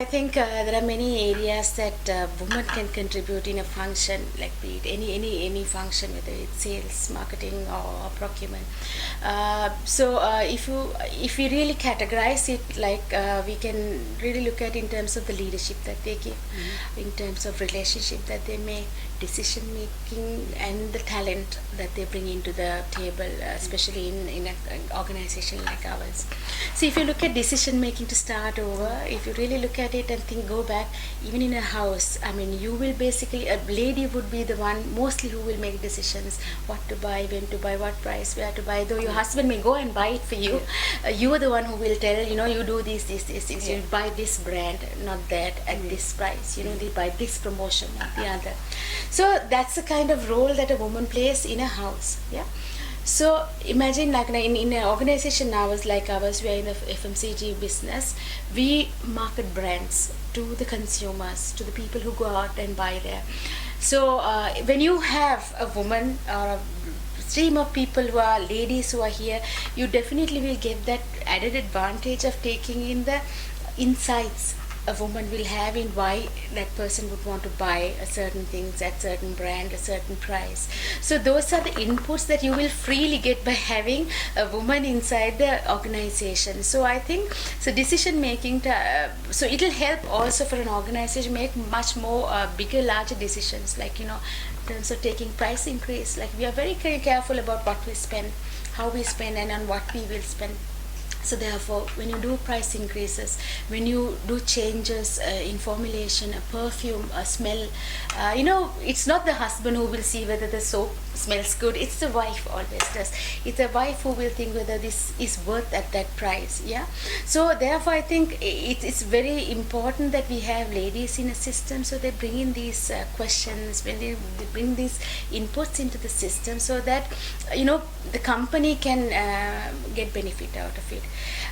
I think there are many areas that women can contribute in a function, like be it any function, whether it's sales, marketing, or procurement. If we really categorize it, like we can really look at in terms of the leadership that they give, in terms of relationship that they make, decision making, and the talent that they bring into the table, especially in an organization like ours. So if you look at decision making to start over, if you really look at it and go back, even in a house, I mean, you will basically, a lady would be the one mostly who will make decisions, what to buy, when to buy, what price, where to buy, though your husband may go and buy it for you. You are the one who will tell, you do this, you buy this brand, not that, at this price, they buy this promotion, not the other. So that's the kind of role that a woman plays in a house. So imagine, like in an organization ours like ours, we are in the FMCG business. We market brands to the consumers, to the people who go out and buy there. So when you have a woman or a stream of people who are ladies who are here, you definitely will get that added advantage of taking in the insights a woman will have in why that person would want to buy a certain things at certain brand, a certain price. So those are the inputs that you will freely get by having a woman inside the organization. So I think decision making, so it will help also for an organization make much more bigger, larger decisions, like in terms of taking price increase. Like we are very careful about what we spend, how we spend, and on what we will spend. So therefore, when you do price increases, when you do changes in formulation, a perfume, a smell, it's not the husband who will see whether the soap smells good. It's the wife always does. It's the wife who will think whether this is worth at that price. So therefore, I think it's very important that we have ladies in a system, so they bring in these questions, when they bring these inputs into the system, so that the company can get benefit out of it.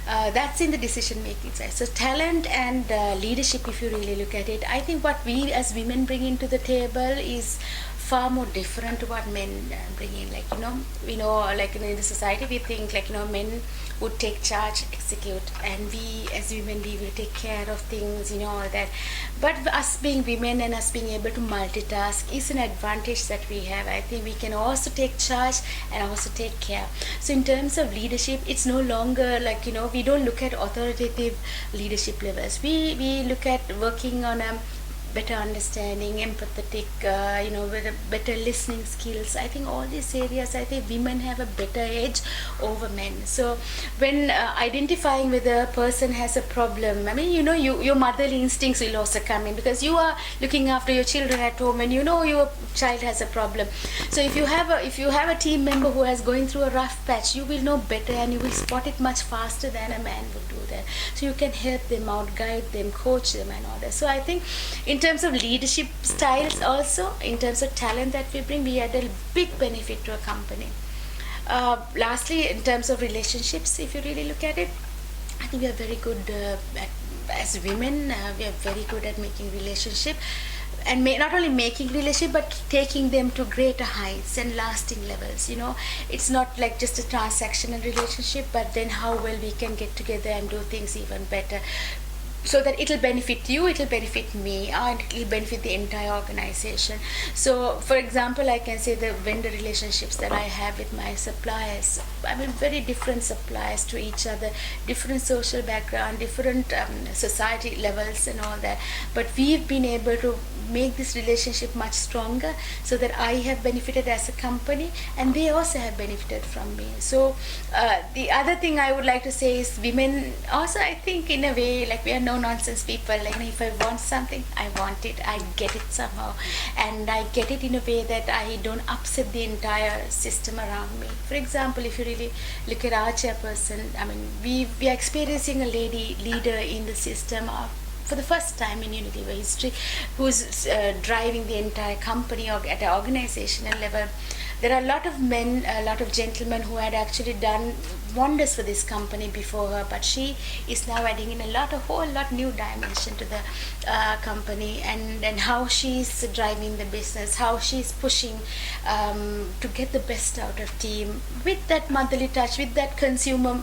That's in the decision making side. So talent and leadership, if you really look at it, I think what we as women bring into the table is far more different to what men bring in. Like like in the society we think like men would take charge, execute, and we as women we will take care of things, all that. But us being women and us being able to multitask is an advantage that we have. I think we can also take charge and also take care. So in terms of leadership, it's no longer like we don't look at authoritative leadership levels. We look at working on a better understanding, empathetic, with a better listening skills. I think all these areas, I think women have a better edge over men. So when identifying whether a person has a problem, I mean, your motherly instincts will also come in, because you are looking after your children at home and your child has a problem. So if you have a team member who is going through a rough patch, you will know better and you will spot it much faster than a man would do that. So you can help them out, guide them, coach them and all that. So I think in terms of leadership styles, also in terms of talent that we bring, we add a big benefit to a company. Lastly, in terms of relationships, if you really look at it, I think we are very good as women. We are very good at making relationship, and not only making relationship but taking them to greater heights and lasting levels. It's not like just a transactional relationship, but then how well we can get together and do things even better, so that it'll benefit you, it'll benefit me, and it'll benefit the entire organization. So for example, I can say the vendor relationships that I have with my suppliers, I mean, very different suppliers to each other, different social background, different society levels and all that, but we've been able to make this relationship much stronger, so that I have benefited as a company and they also have benefited from me. So the other thing I would like to say is, women also, I think in a way, like we are no nonsense people. Like if I want something, I want it, I get it somehow, and I get it in a way that I don't upset the entire system around me. For example, if you really look at our chairperson, I mean, we are experiencing a lady leader in the system for the first time in Unilever history, who's driving the entire company or at an organizational level. There are a lot of men, a lot of gentlemen who had actually done wonders for this company before her, but she is now adding in a whole lot new dimension to the company, and how she's driving the business, how she's pushing to get the best out of team with that motherly touch, with that consumer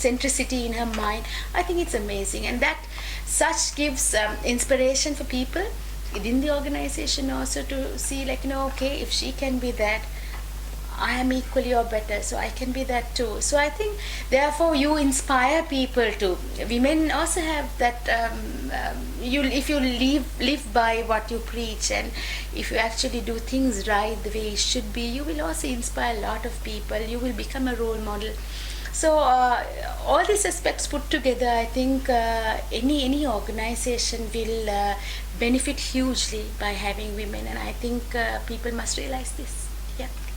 centricity in her mind. I think it's amazing, and that such gives inspiration for people within the organization also to see, like, okay, if she can be that, I am equally or better, so I can be that too. So I think, therefore, you inspire people to. Women also have that. If you live by what you preach, and if you actually do things right the way it should be, you will also inspire a lot of people. You will become a role model. So all these aspects put together, I think any organization will benefit hugely by having women, and I think people must realize this.